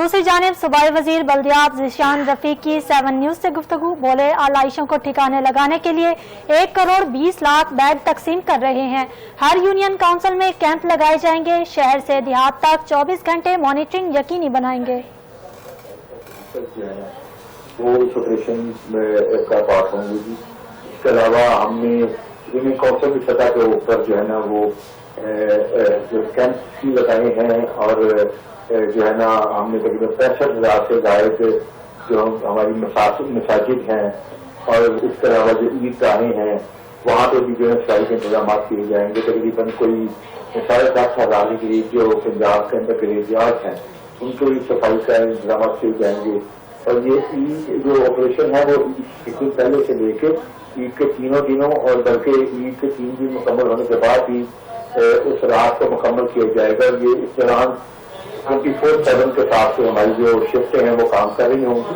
دوسری جانب صوبائی وزیر بلدیات ذیشان رفیق کی 7 نیوز سے گفتگو، بولے آلائشوں کو ٹھکانے لگانے کے لیے 1 کروڑ 20 لاکھ بیگ تقسیم کر رہے ہیں۔ ہر یونین کونسل میں کیمپ لگائے جائیں گے، شہر سے دیہات تک 24 گھنٹے مانیٹرنگ یقینی بنائیں گے۔ وہ اس آپریشن میں کا پارٹ ہوں گے۔ اس کے علاوہ ہم نے یونین کونسل کی سطح کے اوپر جو ہے نا وہ کیمپ بھی لگائے ہیں، اور جو ہے نا ہم نے تقریباً 65,000 سے زائد جو ہماری مساجد ہیں اور اس کے علاوہ جو عید گاہیں ہیں وہاں پہ بھی جو ہے صفائی کے انتظامات کیے جائیں گے۔ تقریباً کوئی 10,500 کے قریب جو پنجاب کے اندر گریویارڈ ہیں ان کے بھی صفائی کا انتظامات کیے جائیں گے۔ اور یہ عید جو آپریشن ہے وہ ایک دن پہلے سے لے کے عید کے 3 دنوں اور بلکہ عید کے 3 دن مکمل ہونے کے بعد بھی اس رات کو مکمل کیا جائے گا۔ یہ اس دوران 24/7 کے ساتھ ہماری جو شفٹیں ہیں وہ کام کر رہی ہوں گی۔